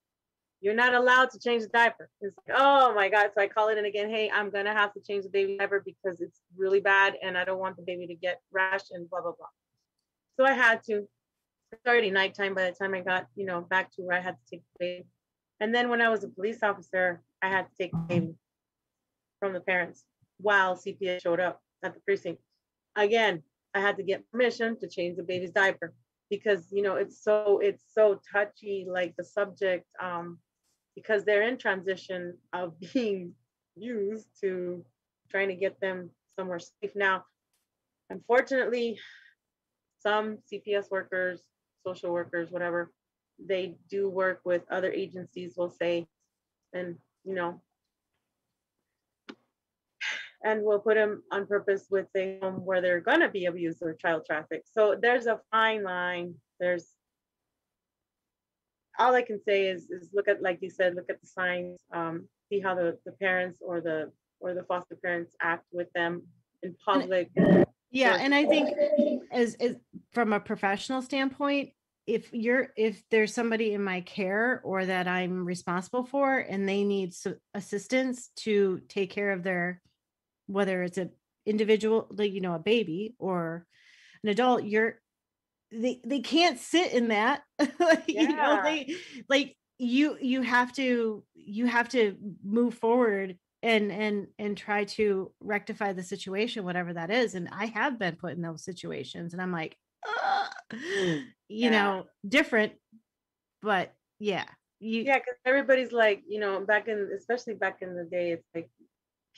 Speaker 1: You're not allowed to change the diaper. It's like, oh my God. So I call it in again. Hey, I'm going to have to change the baby diaper because it's really bad and I don't want the baby to get rash and blah, blah, blah. So I had to. It's already nighttime by the time I got, you know, back to where I had to take the baby. And then when I was a police officer, I had to take the baby from the parents while CPS showed up at the precinct. Again, I had to get permission to change the baby's diaper because, you know, it's so touchy, like the subject, because they're in transition of being used to trying to get them somewhere safe. Now, unfortunately, some CPS workers, social workers, whatever, they do work with other agencies, we'll say, and, you know, and we'll put them on purpose with a home where they're going to be abused or child trafficked. So there's a fine line. There's, all I can say is look at, like you said, look at the signs, see how the parents or the foster parents act with them in public.
Speaker 2: Yeah, and I think as from a professional standpoint, if there's somebody in my care or that I'm responsible for and they need assistance to take care of their, whether it's an individual, like, you know, a baby or an adult, they can't sit in that. You know, you have to move forward and try to rectify the situation, whatever that is. And I have been put in those situations and I'm like, you know, different, but yeah.
Speaker 1: Because everybody's like, you know, especially back in the day, it's like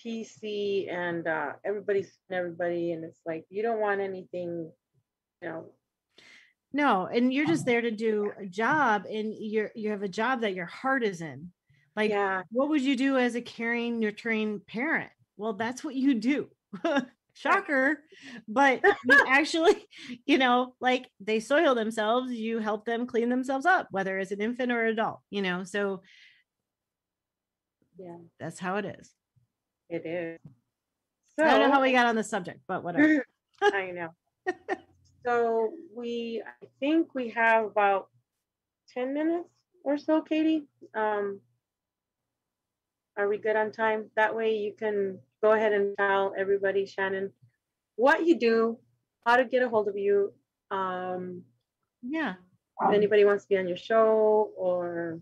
Speaker 1: PC and everybody, and it's like you don't want anything, you know.
Speaker 2: No, and you're just there to do a job, and you have a job that your heart is in. Like, what would you do as a caring, nurturing parent? Well, that's what you do. Shocker. But you actually, you know, like they soil themselves, you help them clean themselves up, whether it's an infant or adult, you know. So
Speaker 1: yeah,
Speaker 2: that's how it is.
Speaker 1: It is.
Speaker 2: So I don't know how we got on the subject, but whatever.
Speaker 1: I know. So I think we have about 10 minutes or so, Katie. Are we good on time? That way you can go ahead and tell everybody, Shannon, what you do, how to get a hold of you.
Speaker 2: Yeah.
Speaker 1: If anybody wants to be on your show, or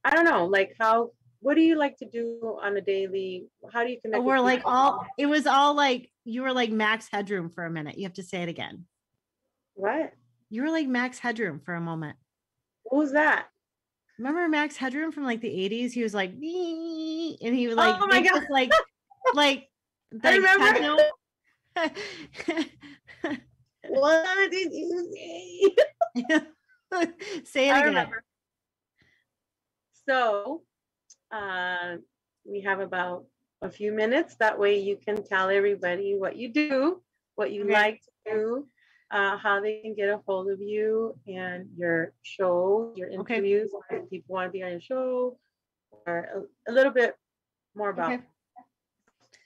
Speaker 1: I don't know, like how what do you like to do on a daily? How do you connect with
Speaker 2: We're like
Speaker 1: people?
Speaker 2: it was all like, you were like Max Headroom for a minute. You have to say it again.
Speaker 1: What?
Speaker 2: You were like Max Headroom for a moment.
Speaker 1: What was that?
Speaker 2: Remember Max Headroom from like the 80s? He was like, "Nee," and he would like
Speaker 1: Oh my
Speaker 2: make
Speaker 1: God.
Speaker 2: this like
Speaker 1: I remember.
Speaker 2: techno.
Speaker 1: What did you say?
Speaker 2: Say it
Speaker 1: I
Speaker 2: again.
Speaker 1: remember. So we have about a few minutes. That way you can tell everybody what you do, what you like to do, how they can get a hold of you and your show, your interviews, if people want to be on your show, or a little bit more about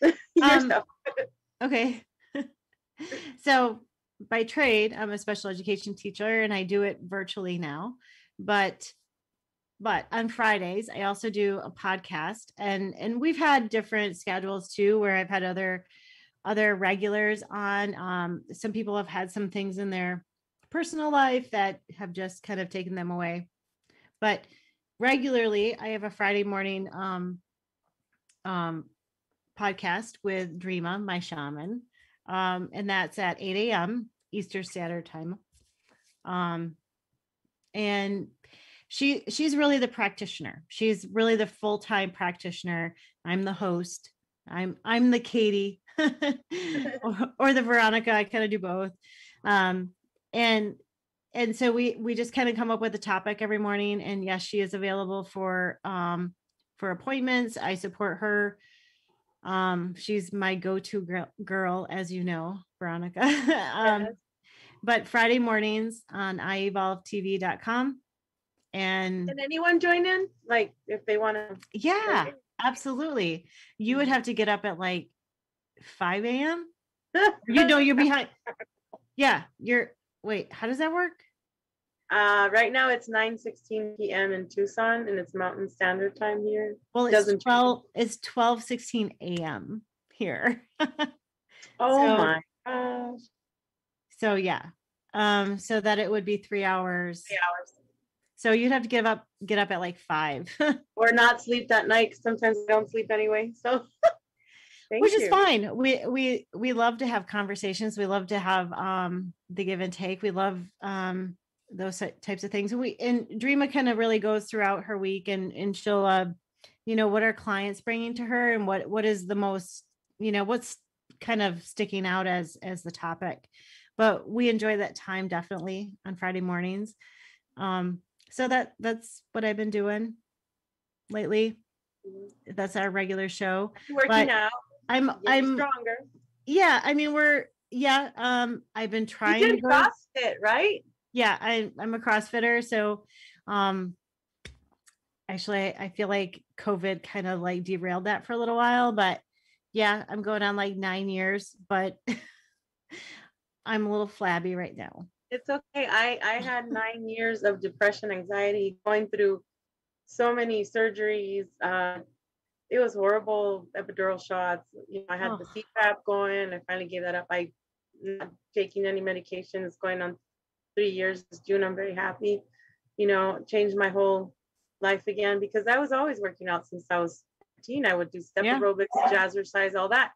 Speaker 1: your stuff.
Speaker 2: Okay. So by trade, I'm a special education teacher and I do it virtually now. But on Fridays, I also do a podcast, and we've had different schedules too, where I've had other regulars on. Some people have had some things in their personal life that have just kind of taken them away. But regularly, I have a Friday morning podcast with Dreama, my shaman, and that's at 8 a.m. Eastern Standard Time. And she's really the practitioner. She's really the full-time practitioner. I'm the host. I'm the Katie or the Veronica. I kind of do both. And so we just kind of come up with a topic every morning. And yes, she is available for appointments. I support her. She's my go-to girl, as you know, Veronica. Yes. But Friday mornings on ievolvetv.com. And
Speaker 1: can anyone join in? Like if they want to?
Speaker 2: Yeah, absolutely. You would have to get up at like 5 a.m. You're behind. Yeah, wait, how does that work?
Speaker 1: Right now it's 9:16 p.m. in Tucson, and it's Mountain Standard Time here.
Speaker 2: Well, it's 12:16 a.m. here.
Speaker 1: Oh my gosh.
Speaker 2: So yeah. So that it would be 3 hours.
Speaker 1: 3 hours.
Speaker 2: So you'd have to get up at like 5.
Speaker 1: Or not sleep that night, because sometimes I don't sleep anyway. So
Speaker 2: which is fine. We love to have conversations. We love to have the give and take. We love those types of things. And Dreama kind of really goes throughout her week, and she'll what are clients bringing to her, and what is the most, what's kind of sticking out as the topic. But we enjoy that time definitely on Friday mornings. So that's what I've been doing lately. That's our regular show.
Speaker 1: Working out.
Speaker 2: I'm
Speaker 1: stronger.
Speaker 2: Yeah, I mean I've been trying
Speaker 1: to CrossFit, right?
Speaker 2: Yeah, I'm a CrossFitter, so actually I feel like COVID kind of like derailed that for a little while, but yeah, I'm going on like 9 years, but I'm a little flabby right now.
Speaker 1: It's okay. I had 9 years of depression, anxiety, going through so many surgeries. It was horrible. Epidural shots. I had the CPAP going. I finally gave that up. I'm not taking any medication. It's going on 3 years this June. I'm very happy. Changed my whole life again, because I was always working out since I was 15. I would do step aerobics, jazzercise, all that.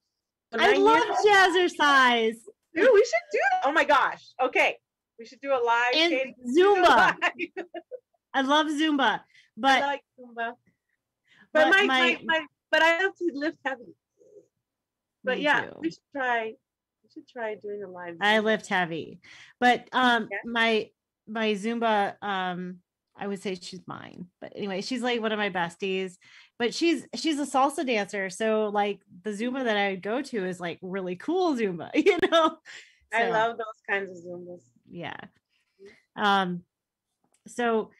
Speaker 2: I love jazzercise.
Speaker 1: Dude, we should do that. Oh my gosh. Okay. We should do a live.
Speaker 2: And Zumba. I love Zumba. But
Speaker 1: I like Zumba. But but I love to lift heavy. But yeah, we should try doing a live Zumba.
Speaker 2: I lift heavy. But my Zumba, I would say she's mine. But anyway, she's like one of my besties. But she's a salsa dancer. So like the Zumba that I would go to is like really cool Zumba, So,
Speaker 1: I love those kinds of Zumbas.
Speaker 2: Yeah. So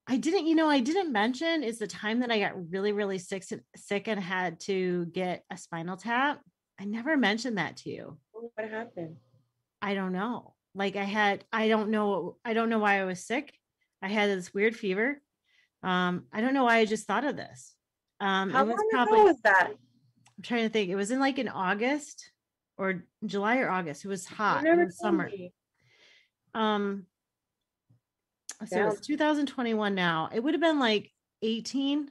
Speaker 2: I didn't mention is the time that I got really, really sick and had to get a spinal tap. I never mentioned that to you.
Speaker 1: What happened?
Speaker 2: I don't know. Like I don't know why I was sick. I had this weird fever. I don't know why I just thought of this.
Speaker 1: How long ago was that?
Speaker 2: I'm trying to think. It was in August or July or August. It was hot in the summer. So it's 2021 now. It would have been like 18.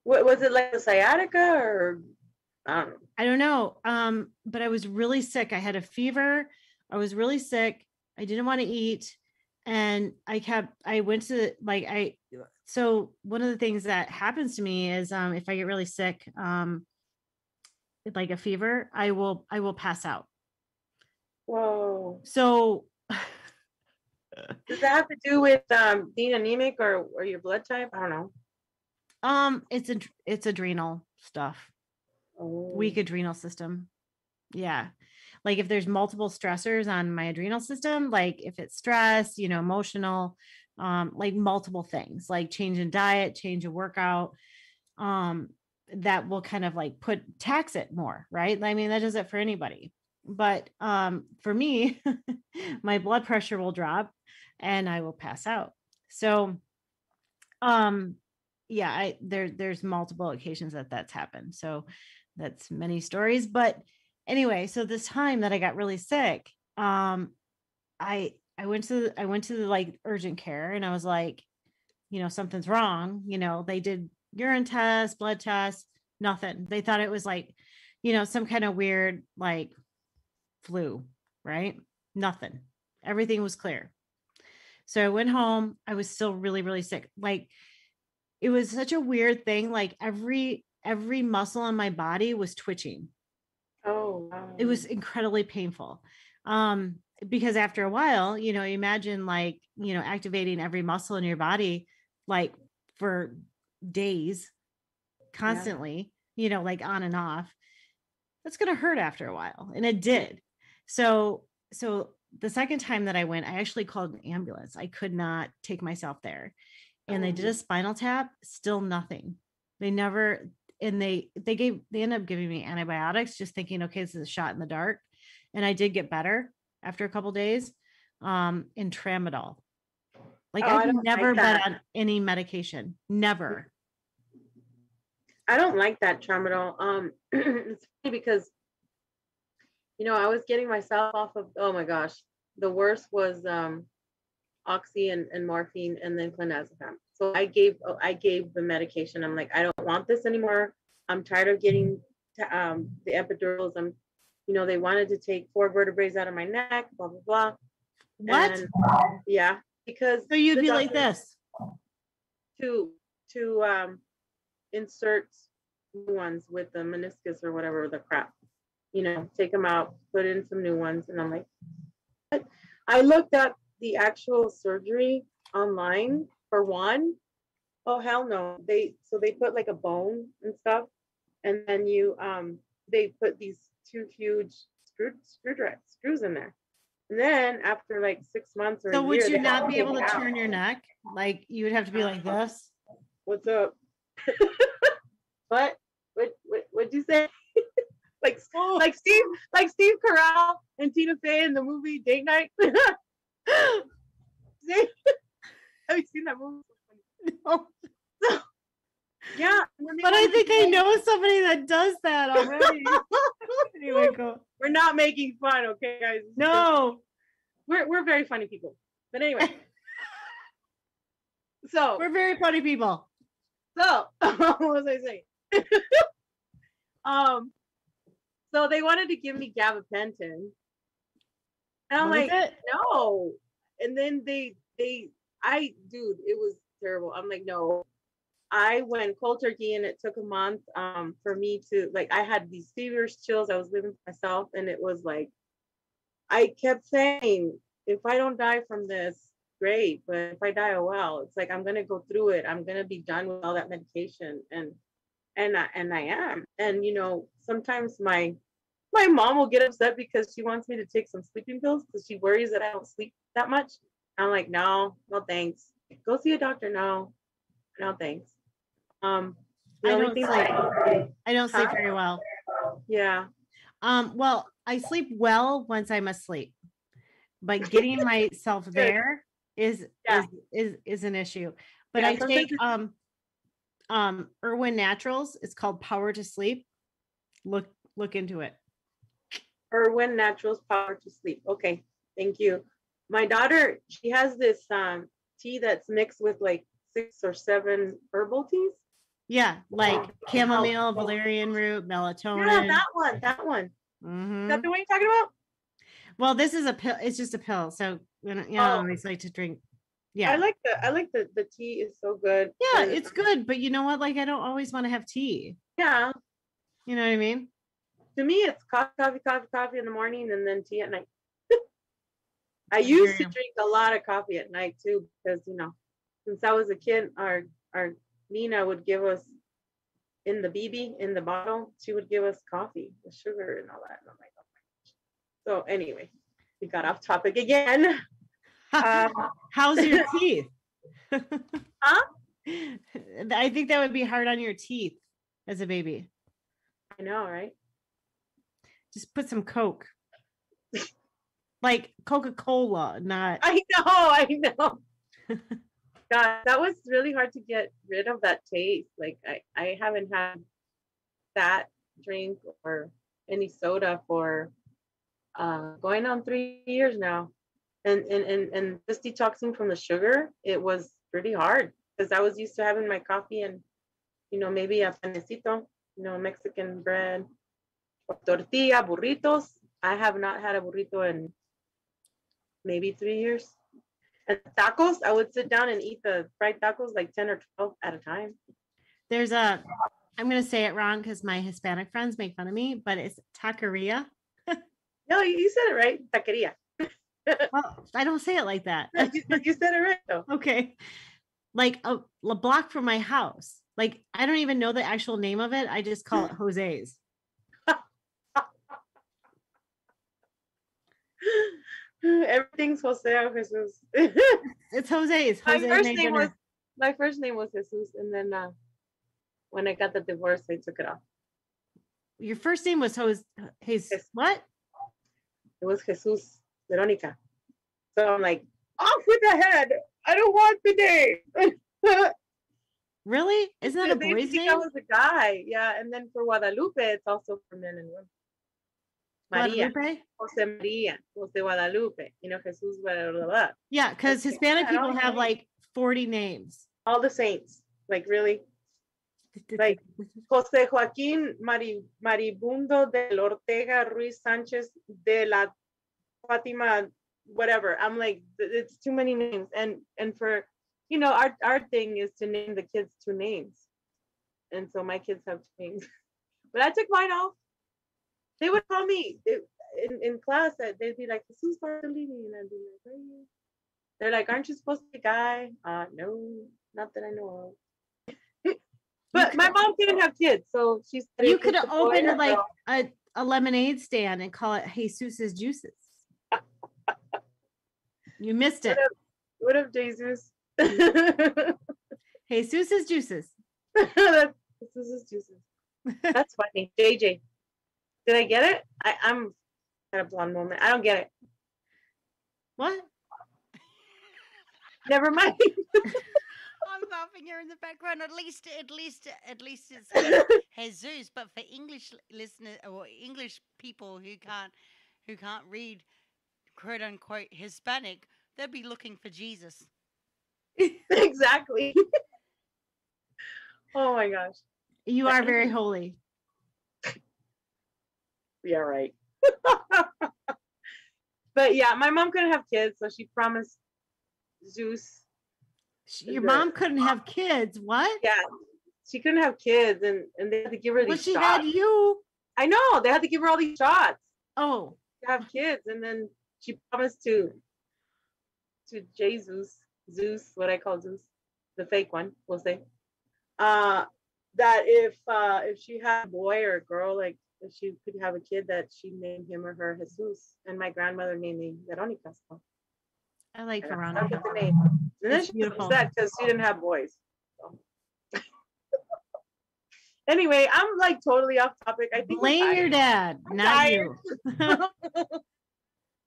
Speaker 1: What was it, like a sciatica or I don't know.
Speaker 2: I don't know. But I was really sick. I had a fever. I was really sick. I didn't want to eat. And I went to so one of the things that happens to me is if I get really sick, like a fever, I will pass out.
Speaker 1: Whoa.
Speaker 2: So
Speaker 1: Does that have to do with being anemic or your blood type? I don't know.
Speaker 2: it's adrenal stuff.
Speaker 1: Oh.
Speaker 2: Weak adrenal system. Yeah. Like if there's multiple stressors on my adrenal system, like if it's stress, emotional, like multiple things, like change in diet, change in workout, um, that will kind of like tax it more, right? I mean, that does it for anybody. But for me, my blood pressure will drop and I will pass out. So yeah, there's multiple occasions that that's happened. So that's many stories. But anyway, so this time that I got really sick, I went to the like urgent care and I was like, something's wrong. They did urine tests, blood tests, nothing. They thought it was like, some kind of weird like flu, right? Nothing. Everything was clear. So I went home. I was still really, really sick. Like it was such a weird thing. Like every muscle in my body was twitching.
Speaker 1: Oh, wow.
Speaker 2: It was incredibly painful. Because after a while, imagine like, activating every muscle in your body, like for days constantly, like on and off. That's going to hurt after a while. And it did. So the second time that I went, I actually called an ambulance. I could not take myself there. And they did a spinal tap, still nothing. They never, and they ended up giving me antibiotics, just thinking, okay, this is a shot in the dark. And I did get better after a couple days. In tramadol. Like I've never been on any medication. Never.
Speaker 1: I don't like that tramadol. It's funny because I was getting myself off of, oh my gosh, the worst was oxy and morphine and then clonazepam. So I gave the medication. I'm like, I don't want this anymore. I'm tired of getting the epidurals. They wanted to take 4 vertebrae out of my neck, blah blah blah.
Speaker 2: What?
Speaker 1: And, yeah, because
Speaker 2: so you'd be like this
Speaker 1: to insert new ones with the meniscus or whatever the crap. Take them out, put in some new ones, and I'm like, what? I looked up the actual surgery online for one. Oh hell no! They put like a bone and stuff, and then they put these 2 huge screws in there. And then after like 6 months or
Speaker 2: so
Speaker 1: a
Speaker 2: would
Speaker 1: year,
Speaker 2: you not be able to turn your neck? Like you would have to be like this.
Speaker 1: What's up? What'd you say? like Steve Carell and Tina Fey in the movie Date Night. Have you seen that movie?
Speaker 2: No.
Speaker 1: Yeah,
Speaker 2: but I think I know somebody that does that already. Anyway, go.
Speaker 1: We're not making fun, okay, guys?
Speaker 2: No,
Speaker 1: we're very funny people. But anyway, so
Speaker 2: we're very funny people.
Speaker 1: So what was I saying? So they wanted to give me gabapentin, and I'm like, no. And then dude, it was terrible. I'm like, no. I went cold turkey, and it took a month for me to, like, I had these feverish chills. I was living for myself, and it was like, I kept saying, if I don't die from this, great. But if I die, oh well. It's like, I'm gonna go through it. I'm gonna be done with all that medication, and I am. And sometimes my mom will get upset because she wants me to take some sleeping pills because she worries that I don't sleep that much. I'm like, no thanks. Go see a doctor. No thanks.
Speaker 2: I don't sleep very well.
Speaker 1: Yeah.
Speaker 2: Well, I sleep well once I'm asleep, but getting myself there is an issue. But I take Irwin Naturals. It's called Power to Sleep. Look into it.
Speaker 1: Irwin Naturals Power to Sleep. Okay, thank you. My daughter, she has this tea that's mixed with like 6 or 7 herbal teas.
Speaker 2: Yeah, like chamomile, valerian root, melatonin.
Speaker 1: Yeah, that one.
Speaker 2: Mm-hmm.
Speaker 1: Is that the one you're talking about?
Speaker 2: Well, this is a pill. It's just a pill. So I always like to drink. Yeah.
Speaker 1: I like the tea is so good.
Speaker 2: Yeah, it's good. But you know what? Like, I don't always want to have tea.
Speaker 1: Yeah.
Speaker 2: You know what I mean?
Speaker 1: To me, it's coffee in the morning and then tea at night. I used to drink a lot of coffee at night too, because since I was a kid, our Nina would give us in the BB in the bottle. She would give us coffee with sugar and all that. And I'm like, oh my gosh. So anyway, we got off topic again.
Speaker 2: How's your teeth?
Speaker 1: Huh?
Speaker 2: I think that would be hard on your teeth as a baby.
Speaker 1: I know, right?
Speaker 2: Just put some Coke. Like Coca-Cola, not.
Speaker 1: I know. God, that was really hard to get rid of that taste. Like I haven't had that drink or any soda for going on 3 years now. And just detoxing from the sugar, it was pretty hard because I was used to having my coffee and maybe a panecito, Mexican bread, tortilla, burritos. I have not had a burrito in maybe 3 years. And tacos, I would sit down and eat the fried tacos like 10 or 12 at a time.
Speaker 2: There's I'm going to say it wrong because my Hispanic friends make fun of me, but it's taqueria.
Speaker 1: No, you said it right. Taqueria.
Speaker 2: Well, I don't say it like that.
Speaker 1: You said it right though.
Speaker 2: Okay. Like a block from my house. Like, I don't even know the actual name of it. I just call it Jose's.
Speaker 1: Everything's Jose or Jesus.
Speaker 2: It's Jose's.
Speaker 1: My first name was Jesus, and then when I got the divorce, they took it off.
Speaker 2: Your first name was Jose. What?
Speaker 1: It was Jesus Veronica. So I'm like, off with the head. I don't want the name.
Speaker 2: Really? Isn't that a boy's name?
Speaker 1: I was a guy. Yeah, and then for Guadalupe, it's also for men and women. Maria,
Speaker 2: Guadalupe?
Speaker 1: Jose Maria, Jose Guadalupe, Jesus, blah, blah, blah.
Speaker 2: Yeah, because Hispanic people have like 40 names.
Speaker 1: All the saints, like really. Like Jose Joaquin Maribundo del Ortega Ruiz Sanchez de la Fatima, whatever. I'm like, it's too many names. And for, our thing is to name the kids 2 names. And so my kids have 2 names. But I took mine off. They would call me in class. They'd be like, Jesus Bartolini. And I'd be like, hey. They're like, aren't you supposed to be a guy? No, not that I know of. But my mom didn't have kids. So she said,
Speaker 2: you could have opened like a lemonade stand and call it Jesus's Juices. You missed it.
Speaker 1: What up, Jesus?
Speaker 2: Jesus's Juices.
Speaker 1: Jesus's Juices. That's funny. JJ. Did I get it? I'm at a blonde moment. I don't get it.
Speaker 2: What?
Speaker 1: Never mind.
Speaker 3: I'm laughing here in the background. At least it's Jesus. But for English listeners or English people who can't read, quote unquote Hispanic, they'll be looking for Jesus.
Speaker 1: Exactly. Oh my gosh.
Speaker 2: You are very holy.
Speaker 1: Yeah, right. But yeah, my mom couldn't have kids, so she promised Zeus.
Speaker 2: Your mom couldn't have kids. What?
Speaker 1: Yeah, she couldn't have kids, and they had to give her these shots.
Speaker 2: She had you.
Speaker 1: I know, they had to give her all these shots.
Speaker 2: Oh,
Speaker 1: to have kids, and then she promised to Jesus, what I call Zeus, the fake one, we'll say, that if she had a boy or a girl, like if she could have a kid, that she named him or her Jesus, and my grandmother named me Veronica. So
Speaker 2: I like Veronica.
Speaker 1: That's the name. And then she was upset because she didn't have boys. So. Anyway, I'm like totally off topic. I think
Speaker 2: blame your dad, not you.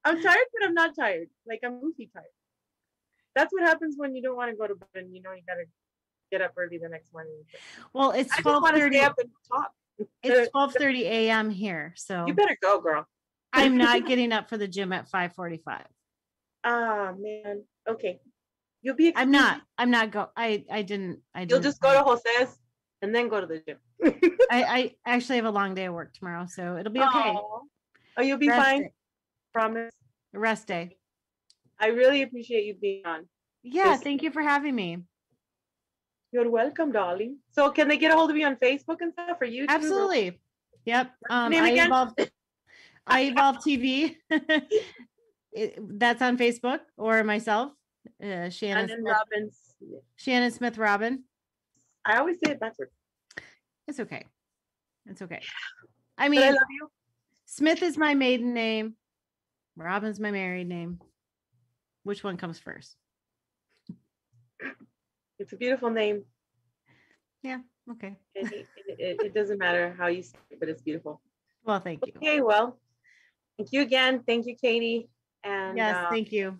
Speaker 1: I'm tired, but I'm not tired. Like I'm goofy tired. That's what happens when you don't want to go to bed and you gotta get up early the next morning.
Speaker 2: Well, it's 12:30
Speaker 1: up and talk.
Speaker 2: It's 12:30 a.m. here, so
Speaker 1: you better go, girl.
Speaker 2: I'm not getting up for the gym at 5:45.
Speaker 1: Ah, man. Okay. You'll be.
Speaker 2: I'm not. I didn't.
Speaker 1: You'll just go to Jose's and then go to the gym.
Speaker 2: I actually have a long day of work tomorrow, so it'll be okay.
Speaker 1: Oh, you'll be
Speaker 2: Rest
Speaker 1: fine.
Speaker 2: day.
Speaker 1: Promise.
Speaker 2: Rest day.
Speaker 1: I really appreciate you being on.
Speaker 2: Yeah,
Speaker 1: Yes.
Speaker 2: thank you for having me.
Speaker 1: You're welcome, darling. So can they get a hold of you on Facebook and stuff or YouTube?
Speaker 2: Absolutely. Yep.
Speaker 1: Name again?
Speaker 2: I Evolve TV. That's on Facebook, or myself, Shannon Smith,
Speaker 1: Robbins.
Speaker 2: Shannon Smith Robin.
Speaker 1: I always say it backwards.
Speaker 2: It's okay. It's okay.
Speaker 1: I
Speaker 2: mean,
Speaker 1: I love you.
Speaker 2: Smith is my maiden name. Robin's my married name. Which one comes first?
Speaker 1: It's a beautiful name.
Speaker 2: Yeah. Okay.
Speaker 1: It doesn't matter how you say it, but it's beautiful.
Speaker 2: Well, thank you.
Speaker 1: Okay. Well, thank you again. Thank you, Katie. And
Speaker 2: yes, thank you.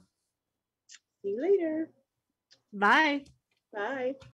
Speaker 1: See you later.
Speaker 2: Bye.
Speaker 1: Bye.